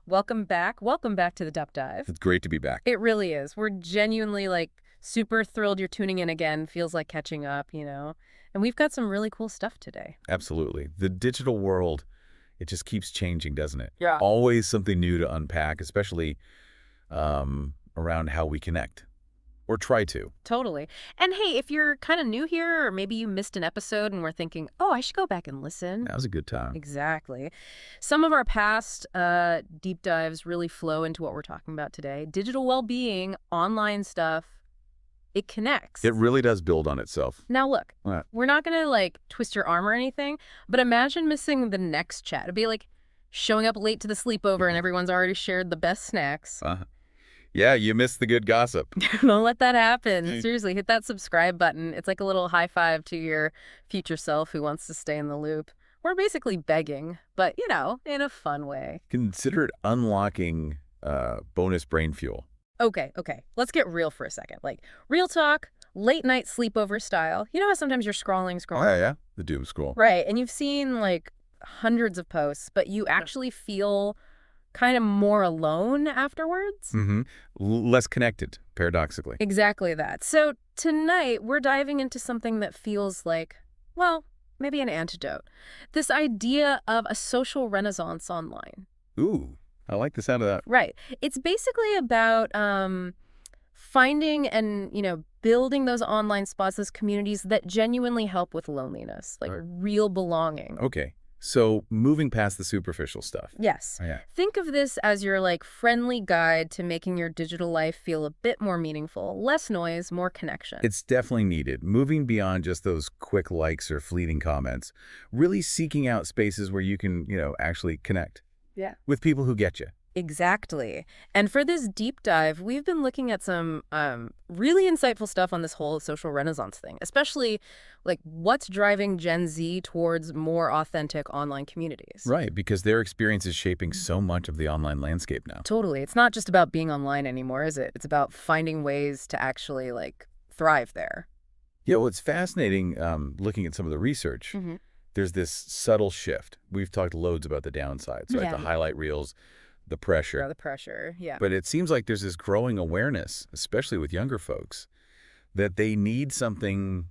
welcome back. Welcome back to the Deep Dive. It's great to be back. It really is. We're genuinely, super thrilled you're tuning in again. Feels like catching up. And we've got some really cool stuff today. Absolutely. The digital world, it just keeps changing, doesn't it? Yeah. Always something new to unpack, especially around how we connect. Or try to. Totally. And hey, if you're kind of new here, or maybe you missed an episode and we're thinking, oh, I should go back and listen. That was a good time. Exactly. Some of our past deep dives really flow into what we're talking about today. Digital well-being, online stuff, it connects. It really does build on itself. Now look, What? we're not going to twist your arm or anything, but imagine missing the next chat. It'd be like showing up late to the sleepover and everyone's already shared the best snacks. Yeah, you missed the good gossip. Don't let that happen. Seriously, hit that subscribe button. It's like a little high five to your future self who wants to stay in the loop. We're basically begging, but, in a fun way. Consider it unlocking bonus brain fuel. Okay. Let's get real for a second. Real talk, late night sleepover style. You know how sometimes you're scrolling. Oh, yeah. The doom scroll. Right, and you've seen, hundreds of posts, but you actually feel kind of more alone afterwards? Mm-hmm. Less connected, paradoxically. Exactly that. So tonight, we're diving into something that feels like, well, maybe an antidote. This idea of a social renaissance online. Ooh, I like the sound of that. Right. It's basically about finding and, building those online spots, those communities that genuinely help with loneliness, real belonging. Okay. So moving past the superficial stuff. Yes. Oh, yeah. Think of this as your friendly guide to making your digital life feel a bit more meaningful. Less noise, more connection. It's definitely needed. Moving beyond just those quick likes or fleeting comments. Really seeking out spaces where you can, actually connect. Yeah. With people who get you. Exactly. And for this deep dive, we've been looking at some really insightful stuff on this whole social renaissance thing, especially what's driving Gen Z towards more authentic online communities. Right, because their experience is shaping so much of the online landscape now. Totally. It's not just about being online anymore, is it? It's about finding ways to actually thrive there. Yeah, well, it's fascinating looking at some of the research. Mm-hmm. There's this subtle shift. We've talked loads about the downsides, right? Yeah. The highlight reels, the pressure. The pressure, yeah. But it seems like there's this growing awareness, especially with younger folks, that they need something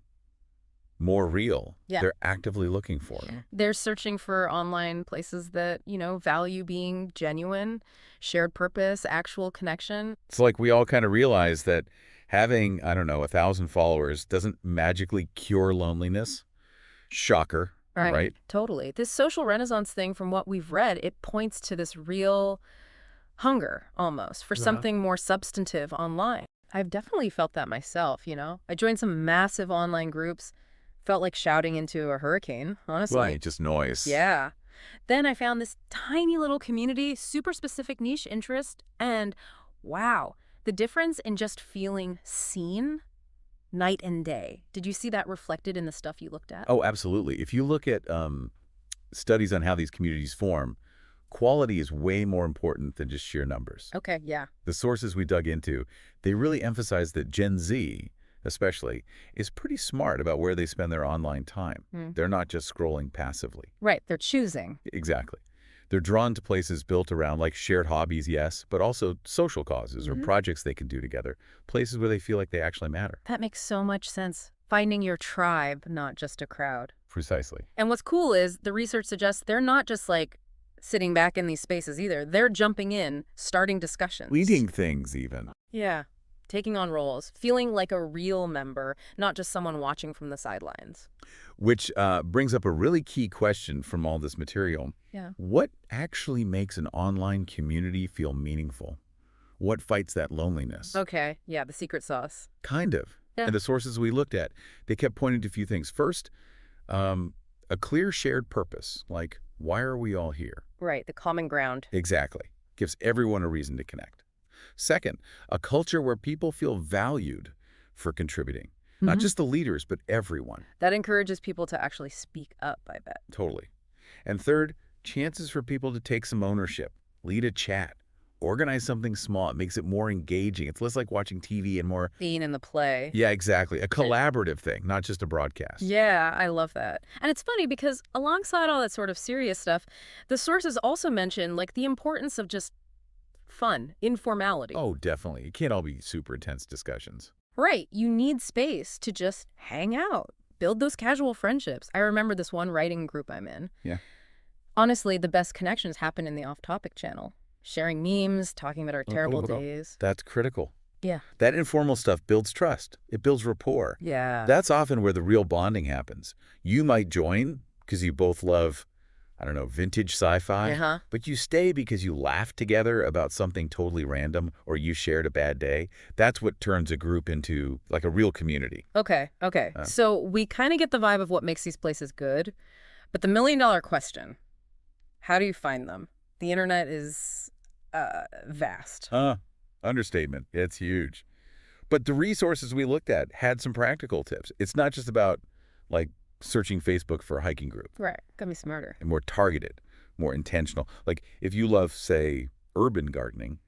more real. Yeah. They're actively looking for. They're searching for online places that, value being genuine, shared purpose, actual connection. It's like we all kind of realize that having, 1,000 followers doesn't magically cure loneliness. Shocker. Right? Totally. This social renaissance thing, from what we've read, it points to this real hunger, almost, for something more substantive online. I've definitely felt that myself, I joined some massive online groups, felt like shouting into a hurricane, honestly. Right, just noise. Yeah. Then I found this tiny little community, super specific niche interest, and wow, the difference in just feeling seen night and day. Did you see that reflected in the stuff you looked at? Oh, absolutely. If you look at studies on how these communities form, quality is way more important than just sheer numbers. Okay, yeah. The sources we dug into, they really emphasize that Gen Z, especially, is pretty smart about where they spend their online time. They're not just scrolling passively. Right, they're choosing. Exactly. They're drawn to places built around shared hobbies, yes, but also social causes or projects they can do together, places where they feel like they actually matter. That makes so much sense. Finding your tribe, not just a crowd. Precisely. And what's cool is the research suggests they're not just sitting back in these spaces either. They're jumping in, starting discussions. Leading things even. Yeah. Taking on roles, feeling like a real member, not just someone watching from the sidelines. Which brings up a really key question from all this material. Yeah. What actually makes an online community feel meaningful? What fights that loneliness? Okay, yeah, the secret sauce. Kind of. Yeah. And the sources we looked at, they kept pointing to a few things. First, a clear shared purpose, like why are we all here? Right, the common ground. Exactly. Gives everyone a reason to connect. Second, a culture where people feel valued for contributing. Not just the leaders, but everyone. That encourages people to actually speak up, I bet. Totally. And third, chances for people to take some ownership, lead a chat, organize something small. It makes it more engaging. It's less like watching TV and more... Being in the play. Yeah, exactly. A collaborative thing, not just a broadcast. Yeah, I love that. And it's funny because alongside all that sort of serious stuff, the sources also mention the importance of just fun, informality. Oh, definitely. It can't all be super intense discussions. Right. You need space to just hang out, build those casual friendships. I remember this one writing group I'm in. Yeah. Honestly, the best connections happen in the off-topic channel. Sharing memes, talking about our terrible days. That's critical. Yeah. That informal stuff builds trust. It builds rapport. Yeah. That's often where the real bonding happens. You might join because you both love, I don't know, vintage sci-fi, Uh-huh. but you stay because you laughed together about something totally random or you shared a bad day. That's what turns a group into like a real community. Okay. Uh, So we kind of get the vibe of what makes these places good, but the million-dollar question, how do you find them? The internet is vast. Understatement. It's huge. But the resources we looked at had some practical tips. It's not just about like searching Facebook for a hiking group. Right. Gotta be smarter. And more targeted, more intentional. Like if you love, say, urban gardening,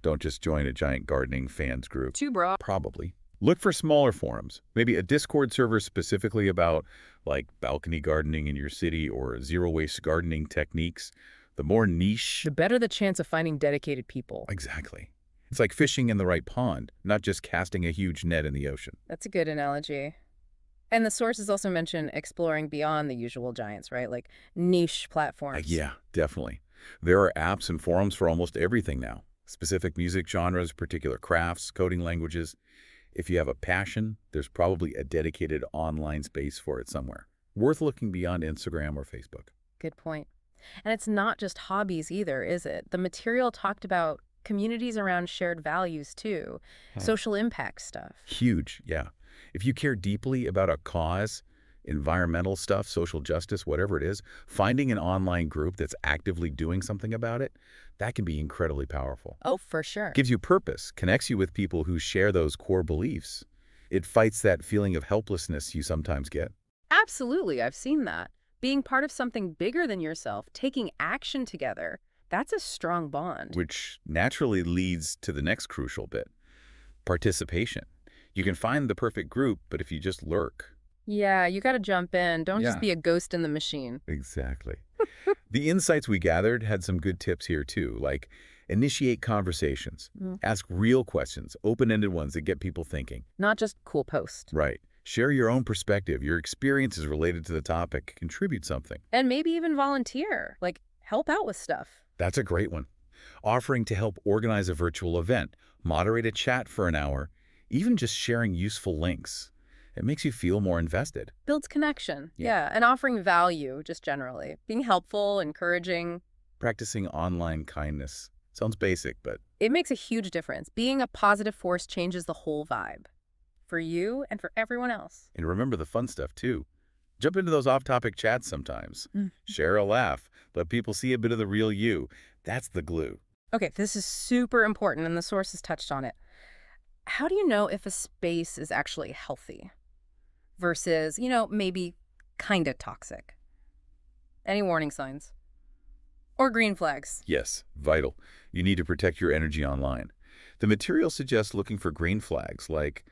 don't just join a giant gardening fans group. Too broad. Probably. Look for smaller forums, maybe a Discord server specifically about like balcony gardening in your city or zero-waste gardening techniques. The more niche. The better the chance of finding dedicated people. Exactly. It's like fishing in the right pond, not just casting a huge net in the ocean. That's a good analogy. And the sources also mention exploring beyond the usual giants, right? Like niche platforms. Yeah, definitely. There are apps and forums for almost everything now. Specific music genres, particular crafts, coding languages. If you have a passion, there's probably a dedicated online space for it somewhere. Worth looking beyond Instagram or Facebook. Good point. And it's not just hobbies either, is it? The material talked about communities around shared values too, social impact stuff. Huge, yeah. If you care deeply about a cause, environmental stuff, social justice, whatever it is, finding an online group that's actively doing something about it, that can be incredibly powerful. Oh, for sure. Gives you purpose, connects you with people who share those core beliefs. It fights that feeling of helplessness you sometimes get. Absolutely, I've seen that. Being part of something bigger than yourself, taking action together, that's a strong bond. Which naturally leads to the next crucial bit, participation. You can find the perfect group, but if you just lurk. Yeah, you got to jump in. Don't just Yeah. be a ghost in the machine. Exactly. The insights we gathered had some good tips here too, like initiate conversations, ask real questions, open-ended ones that get people thinking. Not just cool post. Right. Share your own perspective, your experiences related to the topic, contribute something. And maybe even volunteer, like help out with stuff. That's a great one. Offering to help organize a virtual event, moderate a chat for an hour, even just sharing useful links. It makes you feel more invested. Builds connection. Yeah. Yeah, and offering value just generally. Being helpful, encouraging. Practicing online kindness. Sounds basic, but It makes a huge difference. Being a positive force changes the whole vibe. For you and for everyone else. and remember the fun stuff too. Jump into those off-topic chats sometimes. Share a laugh. Let people see a bit of the real you. That's the glue. Okay, this is super important, and the sources touched on it. How do you know if a space is actually healthy versus, maybe kind of toxic? Any warning signs? Or green flags? Yes, vital. You need to protect your energy online. The material suggests looking for green flags like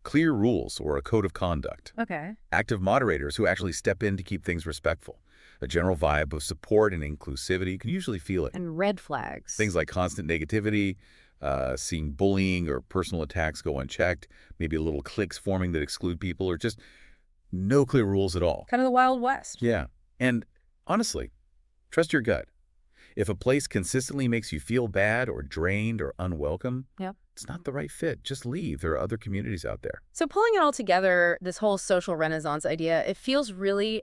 clear rules or a code of conduct. Okay. Active moderators who actually step in to keep things respectful. A general vibe of support and inclusivity. You can usually feel it. And red flags? Things like constant negativity, seeing bullying or personal attacks go unchecked, maybe little cliques forming that exclude people, or just no clear rules at all. Kind of the Wild West. Yeah. And honestly, trust your gut. If a place consistently makes you feel bad or drained or unwelcome, Yep. it's not the right fit. Just leave. There are other communities out there. So pulling it all together, this whole social renaissance idea, it feels really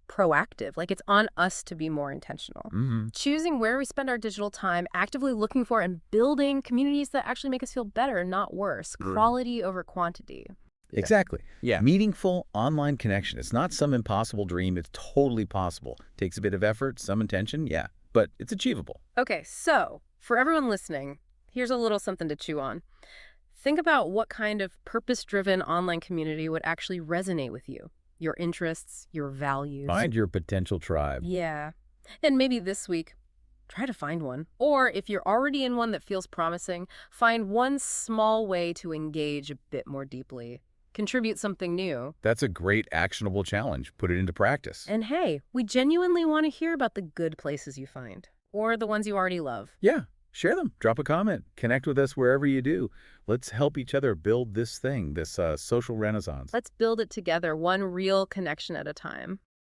proactive. Like it's on us to be more intentional. Choosing where we spend our digital time, actively looking for and building communities that actually make us feel better, not worse. Quality over quantity. Exactly. Yeah. Meaningful online connection. It's not some impossible dream. It's totally possible. Takes a bit of effort, some intention, yeah, but it's achievable. Okay, so for everyone listening, here's a little something to chew on. Think about what kind of purpose-driven online community would actually resonate with you. Your interests, your values. Find your potential tribe. Yeah. And maybe this week, try to find one. Or if you're already in one that feels promising, find one small way to engage a bit more deeply. Contribute something new. That's a great actionable challenge. Put it into practice. And hey, we genuinely want to hear about the good places you find. or the ones you already love. Yeah, share them. Drop a comment. Connect with us wherever you do. Let's help each other build this thing, this social renaissance. Let's build it together, one real connection at a time.